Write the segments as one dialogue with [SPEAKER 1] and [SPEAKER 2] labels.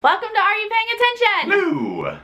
[SPEAKER 1] Welcome to Are You Paying Attention?
[SPEAKER 2] Hello!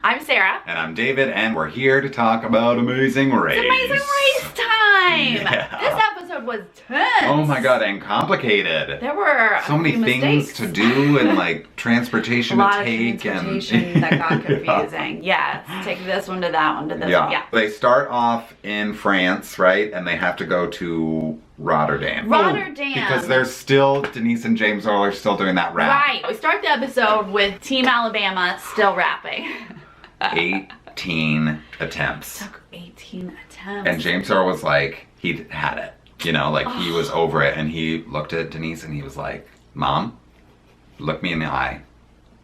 [SPEAKER 1] I'm Sarah.
[SPEAKER 2] And I'm David, and we're here to talk about Amazing Race.
[SPEAKER 1] It's Amazing Race time!
[SPEAKER 2] Yeah.
[SPEAKER 1] This episode was tense.
[SPEAKER 2] Oh my god, and complicated.
[SPEAKER 1] There were
[SPEAKER 2] so many things to do and like transportation to take.
[SPEAKER 1] Transportation that got confusing. Yeah, take this one to that one to this one. Yeah.
[SPEAKER 2] They start off in France, right? And they have to go to Rotterdam.
[SPEAKER 1] Rotterdam.
[SPEAKER 2] Because there's still, Denise and James Earl are still doing that rap.
[SPEAKER 1] Right. We start the episode with Team Alabama still rapping.
[SPEAKER 2] 18 attempts.
[SPEAKER 1] It took 18 attempts.
[SPEAKER 2] And James Earl was like, he had it. You know, like he was over it. And he looked at Denise and he was like, Mom, look me in the eye.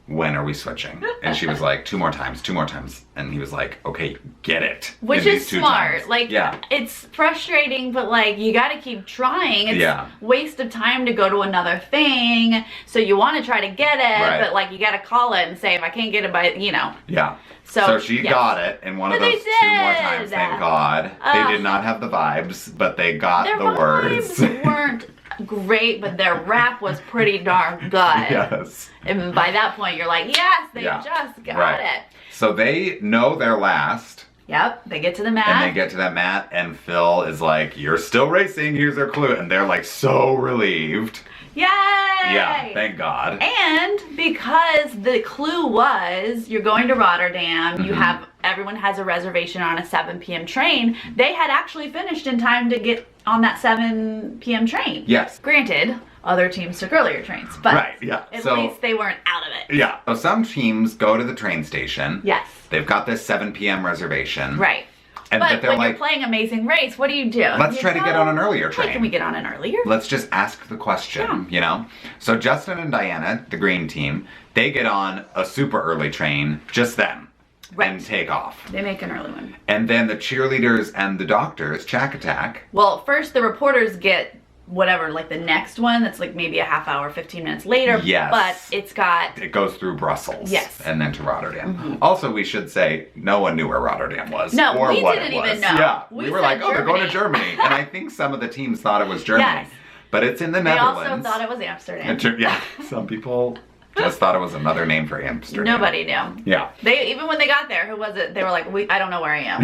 [SPEAKER 2] When are we switching? And she was like, two more times. And he was like, okay, get it.
[SPEAKER 1] Which is smart. Like, it's frustrating, but like, you gotta keep trying. It's waste of time to go to another thing. So you wanna try to get it, but like, you gotta call it and say, if I can't get it by, you know.
[SPEAKER 2] Yeah. So she got it in one of those 2 more times, thank God. They did not have the vibes, but they got the words.
[SPEAKER 1] Their vibes weren't great, but their rap was pretty darn good.
[SPEAKER 2] Yes.
[SPEAKER 1] And by that point, you're like, yes, they just got it.
[SPEAKER 2] So they know they're last.
[SPEAKER 1] Yep, they get to the mat.
[SPEAKER 2] And they get to that mat, and Phil is like, you're still racing, here's their clue. And they're like so relieved.
[SPEAKER 1] Yay!
[SPEAKER 2] Yeah, thank God.
[SPEAKER 1] And because the clue was you're going to Rotterdam, you have everyone has a reservation on a 7 p.m. train, they had actually finished in time to get on that 7 p.m. train.
[SPEAKER 2] Yes.
[SPEAKER 1] Granted, other teams took earlier trains, but at least they weren't out of it.
[SPEAKER 2] Yeah. So some teams go to the train station.
[SPEAKER 1] Yes.
[SPEAKER 2] They've got this 7 p.m. reservation.
[SPEAKER 1] Right.
[SPEAKER 2] And
[SPEAKER 1] but
[SPEAKER 2] they're
[SPEAKER 1] when
[SPEAKER 2] like,
[SPEAKER 1] you're playing Amazing Race, what do?
[SPEAKER 2] Let's try to get on an earlier train.
[SPEAKER 1] Hey, can we get on an earlier?
[SPEAKER 2] Let's just ask the question, you know? So Justin and Diana, the green team, they get on a super early train, just them, and take off.
[SPEAKER 1] They make an early one.
[SPEAKER 2] And then the cheerleaders and the doctors, Chack Attack.
[SPEAKER 1] Well, first the reporters get whatever, like the next one that's like maybe a half hour, 15 minutes later.
[SPEAKER 2] Yes.
[SPEAKER 1] But it
[SPEAKER 2] goes through Brussels.
[SPEAKER 1] Yes.
[SPEAKER 2] And then to Rotterdam. Also, we should say, no one knew where Rotterdam was.
[SPEAKER 1] No,
[SPEAKER 2] or
[SPEAKER 1] we
[SPEAKER 2] what
[SPEAKER 1] didn't
[SPEAKER 2] it was.
[SPEAKER 1] even know.
[SPEAKER 2] Yeah. We were like,
[SPEAKER 1] Germany.
[SPEAKER 2] they're going to Germany. And I think some of the teams thought it was Germany.
[SPEAKER 1] Yes.
[SPEAKER 2] But it's in the Netherlands.
[SPEAKER 1] They also thought it was Amsterdam.
[SPEAKER 2] Yeah. Some people just thought it was another name for Amsterdam.
[SPEAKER 1] Nobody knew.
[SPEAKER 2] Yeah.
[SPEAKER 1] They even when they got there, who was it? They were like, I don't know where I am.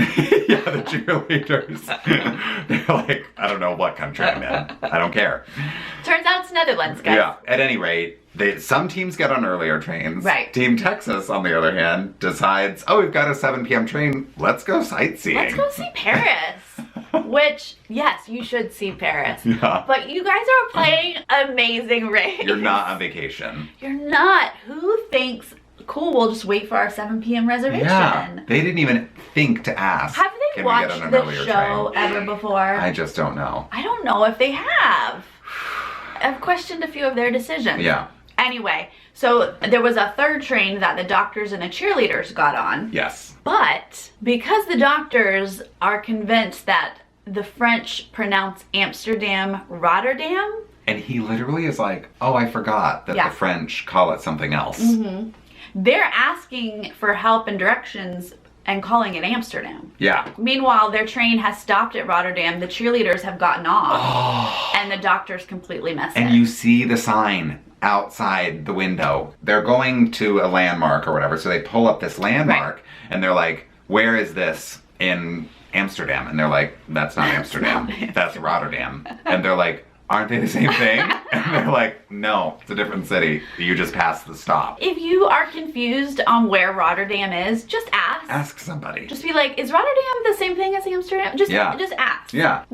[SPEAKER 2] Yeah, the cheerleaders. They're like, I don't know what country I'm in. I don't care.
[SPEAKER 1] Turns out it's Netherlands, guys.
[SPEAKER 2] Yeah. At any rate, some teams get on earlier trains.
[SPEAKER 1] Right.
[SPEAKER 2] Team Texas, on the other hand, decides, we've got a 7 p.m. train. Let's go sightseeing.
[SPEAKER 1] Let's go see Paris. Which, yes, you should see Paris.
[SPEAKER 2] Yeah.
[SPEAKER 1] But you guys are playing Amazing Race.
[SPEAKER 2] You're not on vacation.
[SPEAKER 1] You're not. Who thinks, cool, we'll just wait for our 7 p.m. reservation?
[SPEAKER 2] Yeah. They didn't even think to ask.
[SPEAKER 1] Have they watched this show ever before?
[SPEAKER 2] I just don't know.
[SPEAKER 1] I don't know if they have. I've questioned a few of their decisions.
[SPEAKER 2] Yeah.
[SPEAKER 1] Anyway, so there was a third train that the doctors and the cheerleaders got on.
[SPEAKER 2] Yes.
[SPEAKER 1] But because the doctors are convinced that the French pronounce Amsterdam Rotterdam.
[SPEAKER 2] And he literally is like, I forgot that the French call it something else.
[SPEAKER 1] They're asking for help and directions and calling it Amsterdam.
[SPEAKER 2] Yeah.
[SPEAKER 1] Meanwhile, their train has stopped at Rotterdam. The cheerleaders have gotten off. And the doctors completely messed it.
[SPEAKER 2] And you see the sign outside the window. They're going to a landmark or whatever, so they pull up this landmark and they're like, where is this in Amsterdam? And they're like, that's not Amsterdam. That's Rotterdam. And they're like, aren't they the same thing? And they're like, no, it's a different city. You just passed the stop.
[SPEAKER 1] If you are confused on where Rotterdam is, just ask.
[SPEAKER 2] Ask somebody.
[SPEAKER 1] Just be like, is Rotterdam the same thing as Amsterdam? Just ask.
[SPEAKER 2] Yeah.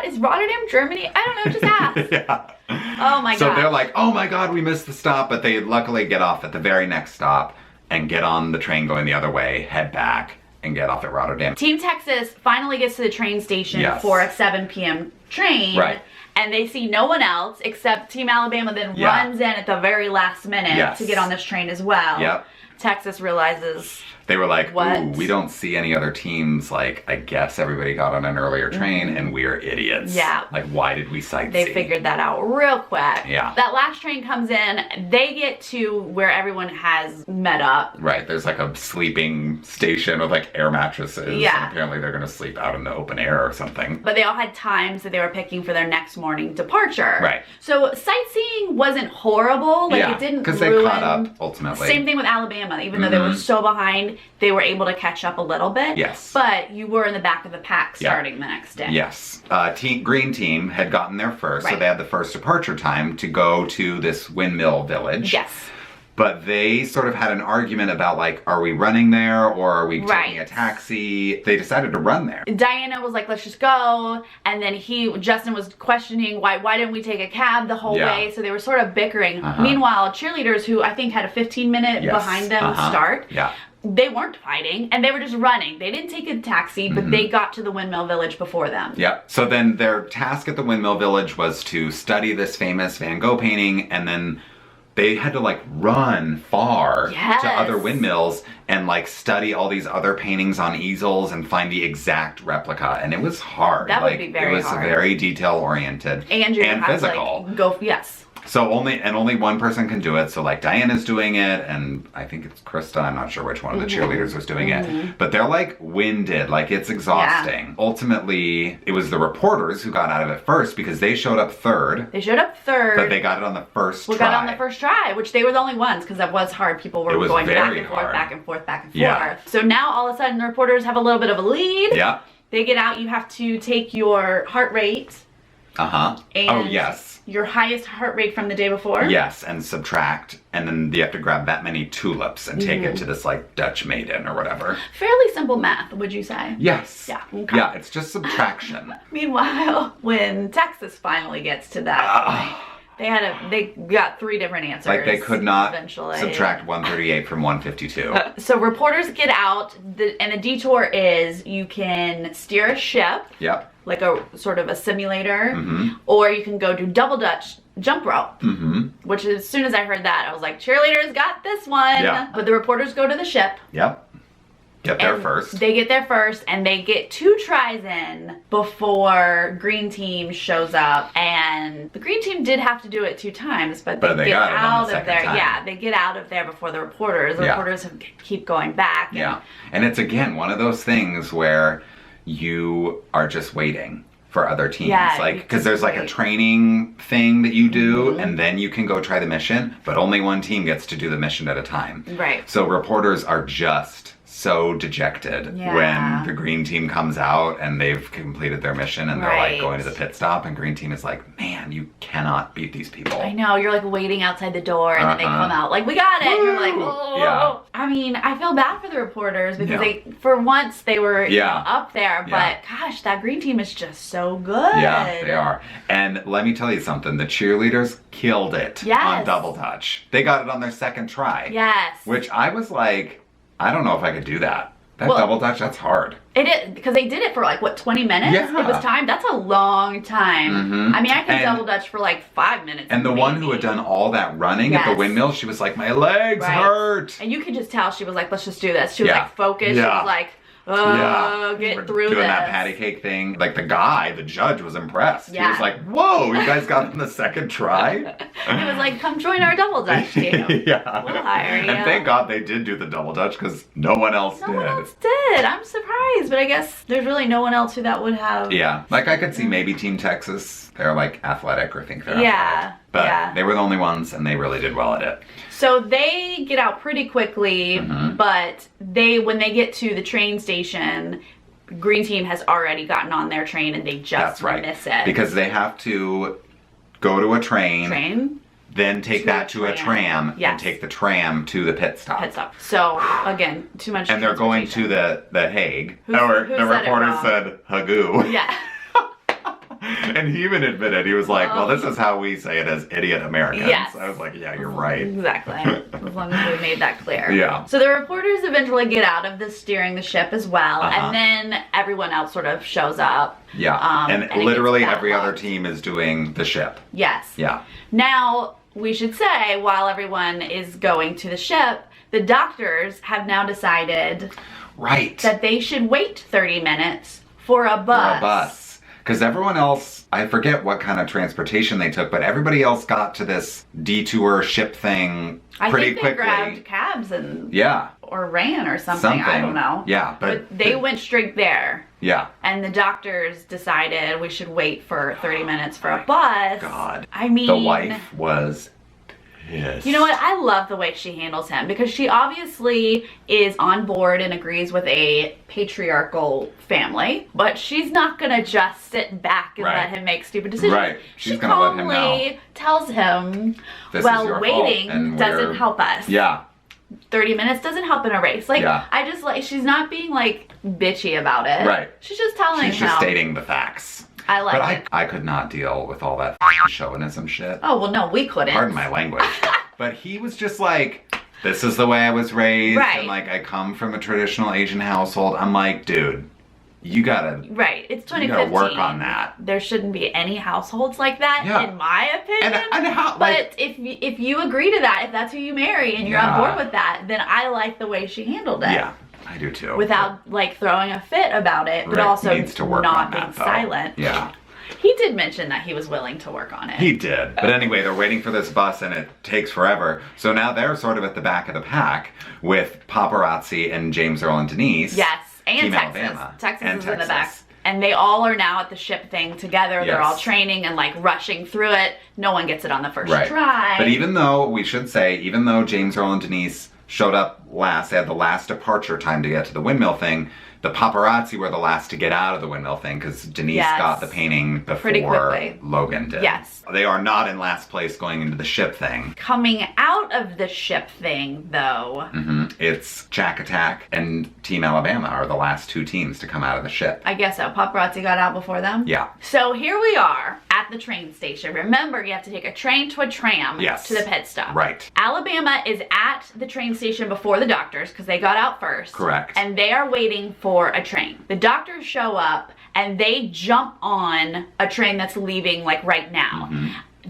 [SPEAKER 1] Is Rotterdam Germany? I don't know, just ask.
[SPEAKER 2] Yeah.
[SPEAKER 1] Oh my god.
[SPEAKER 2] So they're like, oh my god, we missed the stop, but they luckily get off at the very next stop and get on the train going the other way, head back, and get off at Rotterdam.
[SPEAKER 1] Team Texas finally gets to the train station for a 7 p.m. train.
[SPEAKER 2] Right.
[SPEAKER 1] And they see no one else except Team Alabama then runs in at the very last minute to get on this train as well.
[SPEAKER 2] Yep.
[SPEAKER 1] Texas realizes...
[SPEAKER 2] They were like,
[SPEAKER 1] what?
[SPEAKER 2] ooh, we don't see any other teams. Like, I guess everybody got on an earlier train and we're idiots.
[SPEAKER 1] Yeah.
[SPEAKER 2] Like, why did we sightsee?
[SPEAKER 1] They figured that out real quick.
[SPEAKER 2] Yeah.
[SPEAKER 1] That last train comes in, they get to where everyone has met up.
[SPEAKER 2] Right, there's like a sleeping station with like air mattresses.
[SPEAKER 1] Yeah.
[SPEAKER 2] And apparently they're gonna sleep out in the open air or something.
[SPEAKER 1] But they all had times that they were picking for their next morning departure.
[SPEAKER 2] Right.
[SPEAKER 1] So sightseeing wasn't horrible. Like, it didn't ruin...
[SPEAKER 2] because they caught up, ultimately.
[SPEAKER 1] Same thing with Alabama. Even though they were so behind, they were able to catch up a little bit.
[SPEAKER 2] Yes.
[SPEAKER 1] But you were in the back of the pack starting the next day.
[SPEAKER 2] Yes. Green team had gotten there first, so
[SPEAKER 1] Right.
[SPEAKER 2] they had the first departure time to go to this windmill village.
[SPEAKER 1] Yes.
[SPEAKER 2] But they sort of had an argument about, like, are we running there or are we
[SPEAKER 1] Right.
[SPEAKER 2] taking a taxi? They decided to run there.
[SPEAKER 1] Diana was like, let's just go. And then Justin was questioning why didn't we take a cab the whole way? So they were sort of bickering. Meanwhile, cheerleaders, who I think had a 15-minute behind them start, they weren't fighting and they were just running. They didn't take a taxi, but they got to the windmill village before them.
[SPEAKER 2] Yep. So then their task at the windmill village was to study this famous Van Gogh painting, and then they had to like run far to other windmills and like study all these other paintings on easels and find the exact replica. And it was hard.
[SPEAKER 1] That would be very hard.
[SPEAKER 2] It was very detail oriented and physical.
[SPEAKER 1] Yes.
[SPEAKER 2] So only one person can do it. So like Diana's doing it, and I think it's Krista. I'm not sure which one of the cheerleaders was doing it. But they're like winded, like it's exhausting.
[SPEAKER 1] Yeah.
[SPEAKER 2] Ultimately, it was the reporters who got out of it first because they showed up third.
[SPEAKER 1] They showed up third.
[SPEAKER 2] But they got it on the first try.
[SPEAKER 1] Got on the first try, which they were the only ones because that was hard. People were going back and forth, back and forth, back and forth. So now all of a sudden the reporters have a little bit of a lead.
[SPEAKER 2] Yeah.
[SPEAKER 1] They get out. You have to take your heart rate.
[SPEAKER 2] And yes.
[SPEAKER 1] Your highest heart rate from the day before.
[SPEAKER 2] Yes, and subtract, and then you have to grab that many tulips and take it to this like Dutch maiden or whatever.
[SPEAKER 1] Fairly simple math, would you say?
[SPEAKER 2] Yes.
[SPEAKER 1] Yeah. Okay.
[SPEAKER 2] Yeah, it's just subtraction.
[SPEAKER 1] Meanwhile, when Texas finally gets to that point, they got 3 different answers.
[SPEAKER 2] Like they could not
[SPEAKER 1] eventually
[SPEAKER 2] subtract 138 from 152.
[SPEAKER 1] So reporters get out, and the detour is you can steer a ship.
[SPEAKER 2] Yep.
[SPEAKER 1] Like a sort of a simulator, or you can go do double Dutch jump rope, which as soon as I heard that, I was like, cheerleaders got this one.
[SPEAKER 2] Yeah.
[SPEAKER 1] But the reporters go to the ship.
[SPEAKER 2] Yep. Get there first.
[SPEAKER 1] They get there first, and they get 2 tries in before green team shows up. And the green team did have to do it 2 times, but they get out of there.
[SPEAKER 2] Time.
[SPEAKER 1] Yeah, they get out of there before the reporters. The reporters keep going back.
[SPEAKER 2] And it's again one of those things where you are just waiting for other teams. Like, because there's like a training thing that you do, and then you can go try the mission, but only one team gets to do the mission at a time.
[SPEAKER 1] Right.
[SPEAKER 2] So reporters are just so dejected when the green team comes out and they've completed their mission and they're like going to the pit stop, and green team is like, man, you cannot beat these people.
[SPEAKER 1] I know, you're like waiting outside the door and then they come out like, we got it. And you're like, oh. I mean, I feel bad for the reporters because for once they were you know, up there, but gosh, that green team is just so good.
[SPEAKER 2] Yeah, they are. And let me tell you something, the cheerleaders killed it on double Dutch. They got it on their second try.
[SPEAKER 1] Yes.
[SPEAKER 2] Which I was like, I don't know if I could do that. That double Dutch, that's hard.
[SPEAKER 1] It is, because they did it for like, what, 20 minutes?
[SPEAKER 2] Yeah.
[SPEAKER 1] It was timed. That's a long time. I mean, I could double Dutch for like 5 minutes.
[SPEAKER 2] And the one who had done all that running at the windmill, she was like, my legs hurt.
[SPEAKER 1] And you could just tell she was like, let's just do this. She was like focused. She was like, get through
[SPEAKER 2] doing
[SPEAKER 1] this.
[SPEAKER 2] that patty cake thing. Like the judge was impressed. He was like, whoa, you guys got it on the second try?
[SPEAKER 1] He was like, come join our double Dutch team. We'll hire you.
[SPEAKER 2] And thank God they did do the double Dutch because no one else did.
[SPEAKER 1] No one else did. I'm surprised, but I guess there's really no one else who that would have.
[SPEAKER 2] Yeah, like I could see maybe Team Texas. They're like athletic or think they're athletic. But they were the only ones and they really did well at it.
[SPEAKER 1] So they get out pretty quickly, but when they get to the train station, green team has already gotten on their train and they just miss it.
[SPEAKER 2] Because they have to go to a train. Then take that to a tram and take the tram to the pit stop.
[SPEAKER 1] So again, too much.
[SPEAKER 2] And they're going to the Hague. The reporter said Hagoo.
[SPEAKER 1] Yeah.
[SPEAKER 2] And he even admitted, he was like, well, this is how we say it as idiot Americans.
[SPEAKER 1] Yes.
[SPEAKER 2] I was like, yeah, you're right.
[SPEAKER 1] Exactly. As long as we made that clear.
[SPEAKER 2] Yeah.
[SPEAKER 1] So the reporters eventually get out of this steering the ship as well. And then everyone else sort of shows up.
[SPEAKER 2] Yeah. And literally every other team is doing the ship.
[SPEAKER 1] Yes.
[SPEAKER 2] Yeah.
[SPEAKER 1] Now, we should say, while everyone is going to the ship, the doctors have now decided that they should wait 30 minutes for a bus.
[SPEAKER 2] For a bus. Because everyone else, I forget what kind of transportation they took, but everybody else got to this detour ship thing pretty quickly.
[SPEAKER 1] They grabbed cabs and or ran or something. I don't know.
[SPEAKER 2] Yeah,
[SPEAKER 1] but they went straight there.
[SPEAKER 2] Yeah.
[SPEAKER 1] And the doctors decided we should wait for 30 minutes for a bus.
[SPEAKER 2] God.
[SPEAKER 1] I mean,
[SPEAKER 2] the wife was pissed.
[SPEAKER 1] You know what? I love the way she handles him because she obviously is on board and agrees with a patriarchal family, but she's not gonna just sit back and let him make stupid decisions.
[SPEAKER 2] Right. She's gonna let him know.
[SPEAKER 1] She calmly tells him, well, waiting doesn't help us.
[SPEAKER 2] Yeah.
[SPEAKER 1] 30 minutes doesn't help in a race. Like, I just like, she's not being like bitchy about it.
[SPEAKER 2] Right.
[SPEAKER 1] She's just telling him.
[SPEAKER 2] She's just stating the facts.
[SPEAKER 1] I like it.
[SPEAKER 2] I could not deal with all that chauvinism shit.
[SPEAKER 1] Oh, well, no, we couldn't.
[SPEAKER 2] Pardon my language. But he was just like, this is the way I was raised. Right. And like, I come from a traditional Asian household. I'm like, dude, you gotta.
[SPEAKER 1] Right. It's 2015.
[SPEAKER 2] You gotta work on that.
[SPEAKER 1] There shouldn't be any households like that, in my opinion.
[SPEAKER 2] And how,
[SPEAKER 1] but if you agree to that, if that's who you marry and you're on board with that, then I like the way she handled it.
[SPEAKER 2] Yeah. I do too.
[SPEAKER 1] Without like throwing a fit about it, but also needs to work not being silent.
[SPEAKER 2] Yeah.
[SPEAKER 1] He did mention that he was willing to work on it.
[SPEAKER 2] He did. But anyway, they're waiting for this bus and it takes forever. So now they're sort of at the back of the pack with paparazzi and James Earl and Denise.
[SPEAKER 1] Yes, and
[SPEAKER 2] Team
[SPEAKER 1] Texas.
[SPEAKER 2] Alabama.
[SPEAKER 1] Texas is in the back. And they all are now at the ship thing together. Yes. They're all training and like rushing through it. No one gets it on the first try.
[SPEAKER 2] But even though, we should say, even though James Earl and Denise showed up last, they had the last departure time to get to the windmill thing, the paparazzi were the last to get out of the windmill thing because Denise got the painting before Logan did.
[SPEAKER 1] Yes.
[SPEAKER 2] They are not in last place going into the ship thing.
[SPEAKER 1] Coming out of the ship thing, though.
[SPEAKER 2] It's Jack Attack and Team Alabama are the last two teams to come out of the ship.
[SPEAKER 1] I guess so. Paparazzi got out before them?
[SPEAKER 2] Yeah.
[SPEAKER 1] So here we are at the train station. Remember, you have to take a train to a tram to the pit stop.
[SPEAKER 2] Right.
[SPEAKER 1] Alabama is at the train station before the doctors because they got out first.
[SPEAKER 2] Correct.
[SPEAKER 1] And they are waiting for a train. The doctors show up and they jump on a train that's leaving like right now.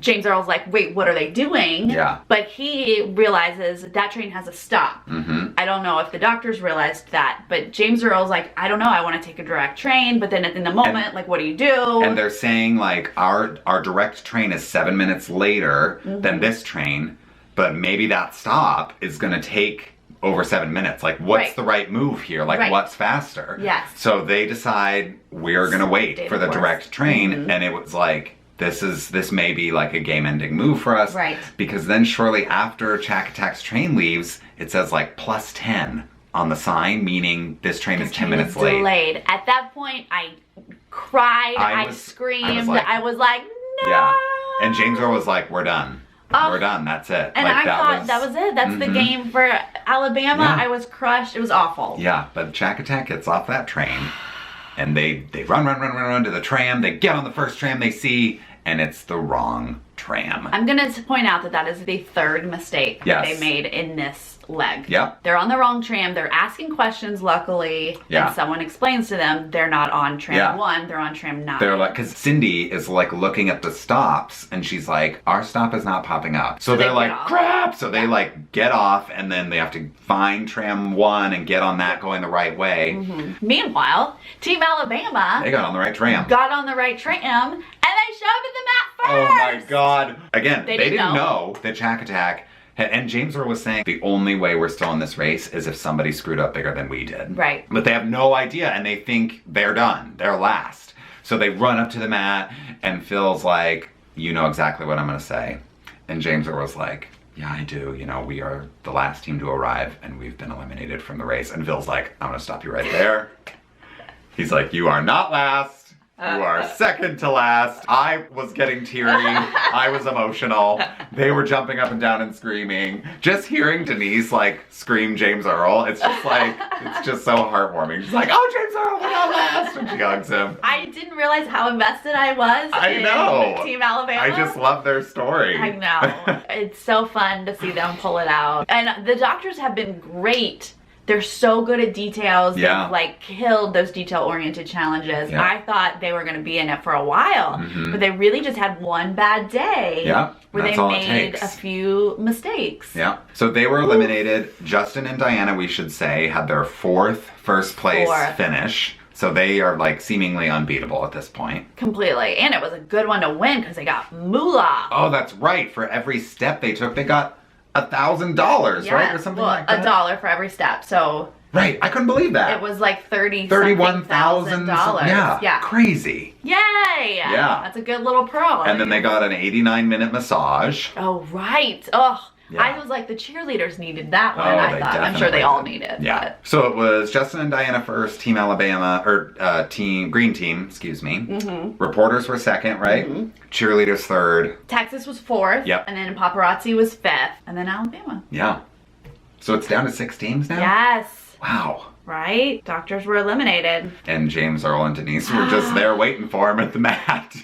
[SPEAKER 1] James Earl's like, wait, what are they doing?
[SPEAKER 2] Yeah.
[SPEAKER 1] But he realizes that train has a stop. I don't know if the doctors realized that, but James Earl's like, I don't know, I want to take a direct train, but then in the moment, like, what do you do?
[SPEAKER 2] And they're saying like, our direct train is 7 minutes later than this train, but maybe that stop is gonna take over 7 minutes. Like, what's the right move here? Like, what's faster?
[SPEAKER 1] Yes.
[SPEAKER 2] So they decide we're gonna wait for the direct train, and it was like, this may be like a game-ending move for us.
[SPEAKER 1] Right.
[SPEAKER 2] Because then shortly after Jack Attack's train leaves, it says like +10 on the sign, meaning this train is 10 minutes late.
[SPEAKER 1] Delayed. At that point, I cried, I screamed, I was like, no!
[SPEAKER 2] Yeah. And James Earl was like, we're done. We're done. That's it.
[SPEAKER 1] And
[SPEAKER 2] like,
[SPEAKER 1] I thought that was it. That's the game for Alabama. I was crushed. It was awful.
[SPEAKER 2] Yeah, but Jack Attack gets off that train, and they run to the tram. They get on the first tram they see, and it's the wrong tram.
[SPEAKER 1] I'm gonna point out that is the third mistake they made in this leg.
[SPEAKER 2] Yep.
[SPEAKER 1] They're on the wrong tram. They're asking questions, luckily, and someone explains to them they're not on tram 1, they're on tram 9.
[SPEAKER 2] They're like, because Cindy is like looking at the stops, and she's like, our stop is not popping up. So they're like, crap! So they like get off, and then they have to find tram 1 and get on that going the right way.
[SPEAKER 1] Meanwhile, Team Alabama,
[SPEAKER 2] they got on the right tram.
[SPEAKER 1] Got on the right tram, and they showed up at the map first!
[SPEAKER 2] Oh my god. Again, they didn't know that Jack Attack, and James Earl was saying the only way we're still in this race is if somebody screwed up bigger than we did.
[SPEAKER 1] Right.
[SPEAKER 2] But they have no idea, and they think they're done. They're last. So they run up to the mat, and Phil's like, you know exactly what I'm gonna say. And James Earl was like, yeah, I do. You know, we are the last team to arrive, and we've been eliminated from the race. And Phil's like, I'm gonna stop you right there. He's like, you are not last. You are second to last. I was getting teary. I was emotional. They were jumping up and down and screaming. Just hearing Denise like scream James Earl, it's just like, it's just so heartwarming. She's like, oh, James Earl, we're not last. And she hugs him.
[SPEAKER 1] I didn't realize how invested I was in Team Alabama.
[SPEAKER 2] I just love their story.
[SPEAKER 1] I know. It's so fun to see them pull it out. And the doctors have been great They're so good at details.
[SPEAKER 2] Yeah.
[SPEAKER 1] They've like killed those detail-oriented challenges.
[SPEAKER 2] Yeah.
[SPEAKER 1] I thought they were going to be in it for a while, but they really just had one bad day.
[SPEAKER 2] Yeah.
[SPEAKER 1] Where
[SPEAKER 2] That's
[SPEAKER 1] they
[SPEAKER 2] all it
[SPEAKER 1] made
[SPEAKER 2] takes.
[SPEAKER 1] a few mistakes.
[SPEAKER 2] Yeah. So they were eliminated. Justin and Diana, we should say, had their first place finish. So they are like seemingly unbeatable at this point.
[SPEAKER 1] Completely. And it was a good one to win because they got moolah.
[SPEAKER 2] Oh, that's right. For every step they took, they got $1,000, right? Or something like that.
[SPEAKER 1] $1 for every step. So
[SPEAKER 2] right. I couldn't believe that.
[SPEAKER 1] it was like
[SPEAKER 2] $31,000. Yeah. Crazy.
[SPEAKER 1] Yay.
[SPEAKER 2] Yeah.
[SPEAKER 1] That's a good little pro.
[SPEAKER 2] And then they got an 89-minute massage.
[SPEAKER 1] Oh, right. Oh,
[SPEAKER 2] Yeah.
[SPEAKER 1] I was like, the cheerleaders needed that one,
[SPEAKER 2] Oh,
[SPEAKER 1] I
[SPEAKER 2] they
[SPEAKER 1] thought. I'm sure they
[SPEAKER 2] definitely
[SPEAKER 1] all
[SPEAKER 2] did.
[SPEAKER 1] needed.
[SPEAKER 2] Yeah.
[SPEAKER 1] But.
[SPEAKER 2] So it was Justin and Diana first, Team Alabama, or Green Team, excuse me. Reporters were second, right? Cheerleaders third.
[SPEAKER 1] Texas was fourth.
[SPEAKER 2] Yep.
[SPEAKER 1] And then paparazzi was fifth. And then Alabama.
[SPEAKER 2] Yeah. So it's down to 6 teams now?
[SPEAKER 1] Yes.
[SPEAKER 2] Wow.
[SPEAKER 1] Right? Doctors were eliminated.
[SPEAKER 2] And James, Earl, and Denise were just there waiting for him at the mat.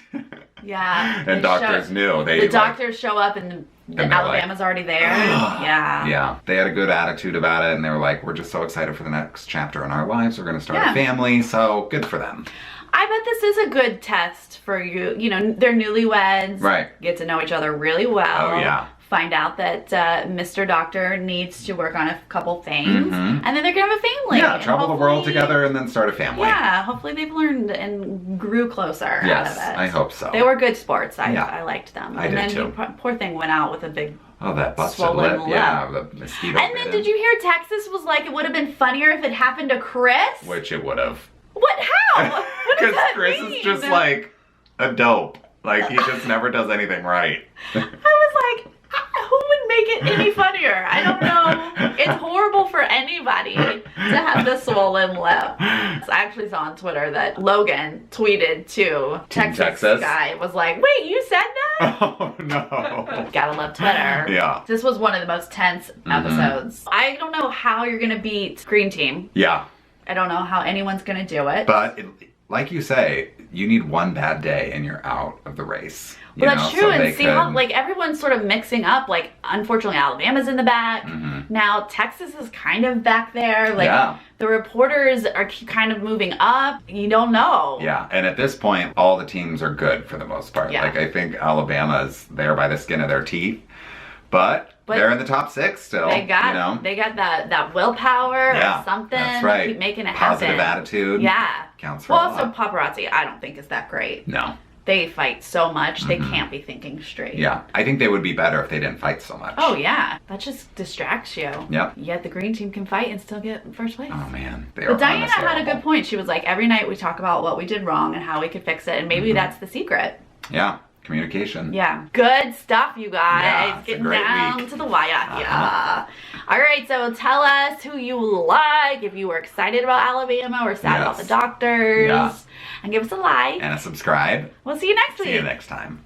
[SPEAKER 1] Yeah.
[SPEAKER 2] And doctors knew.
[SPEAKER 1] The doctors show up and Alabama's already there. Yeah.
[SPEAKER 2] Yeah. They had a good attitude about it, and they were like, we're just so excited for the next chapter in our lives. We're going to start a family, so good for them.
[SPEAKER 1] I bet this is a good test for you. You know, they're newlyweds.
[SPEAKER 2] Right.
[SPEAKER 1] Get to know each other really well.
[SPEAKER 2] Oh, yeah.
[SPEAKER 1] Find out that Mr. Doctor needs to work on a couple things. And then they're going to have a family.
[SPEAKER 2] Yeah, travel the world together and then start a family.
[SPEAKER 1] Yeah, hopefully they've learned and grew closer out of it.
[SPEAKER 2] I hope so.
[SPEAKER 1] They were good sports. I liked them.
[SPEAKER 2] I did too.
[SPEAKER 1] Poor thing went out with a big
[SPEAKER 2] Oh, that busted
[SPEAKER 1] swollen
[SPEAKER 2] lip. Yeah, the mosquito.
[SPEAKER 1] And then did you hear Texas was like, it would have been funnier if it happened to Chris?
[SPEAKER 2] Which it would have.
[SPEAKER 1] What? How? What does
[SPEAKER 2] Because
[SPEAKER 1] that
[SPEAKER 2] Chris
[SPEAKER 1] mean?
[SPEAKER 2] is just like a dope. Like, he just never does anything right.
[SPEAKER 1] I was like, who would make it any funnier? I don't know. It's horrible for anybody to have the swollen lip. I actually saw on Twitter that Logan tweeted to Texas guy, was like, wait, you said that?
[SPEAKER 2] Oh, no.
[SPEAKER 1] Gotta love Twitter.
[SPEAKER 2] Yeah.
[SPEAKER 1] This was one of the most tense episodes. I don't know how you're gonna beat Green Team.
[SPEAKER 2] Yeah.
[SPEAKER 1] I don't know how anyone's gonna do it.
[SPEAKER 2] But, like you say, you need one bad day and you're out of the race.
[SPEAKER 1] Well, that's true, and see how, like, everyone's sort of mixing up, like, unfortunately, Alabama's in the back, now Texas is kind of back there, like, the reporters are kind of moving up, you don't know.
[SPEAKER 2] Yeah, and at this point, all the teams are good for the most part.
[SPEAKER 1] Yeah.
[SPEAKER 2] Like, I think Alabama's there by the skin of their teeth, but they're in the top 6 still.
[SPEAKER 1] They got, they got that willpower or something.
[SPEAKER 2] That's right.
[SPEAKER 1] Keep making it
[SPEAKER 2] Positive
[SPEAKER 1] happen.
[SPEAKER 2] attitude.
[SPEAKER 1] Yeah.
[SPEAKER 2] Counts for a lot.
[SPEAKER 1] Also, paparazzi, I don't think is that great.
[SPEAKER 2] No.
[SPEAKER 1] They fight so much, they can't be thinking straight.
[SPEAKER 2] Yeah, I think they would be better if they didn't fight so much.
[SPEAKER 1] Oh, yeah. That just distracts you.
[SPEAKER 2] Yep.
[SPEAKER 1] Yet the green team can fight and still get first place.
[SPEAKER 2] Oh, man.
[SPEAKER 1] But Diana had a good point. She was like, every night we talk about what we did wrong and how we could fix it, and maybe that's the secret.
[SPEAKER 2] Yeah, communication.
[SPEAKER 1] Yeah. Good stuff, you guys.
[SPEAKER 2] Yeah,
[SPEAKER 1] Getting down to the wire. Yeah. All right, so tell us who you like, if you were excited about Alabama or sad about the doctors. And give us a like.
[SPEAKER 2] And a subscribe.
[SPEAKER 1] We'll see you next week.
[SPEAKER 2] See you next time.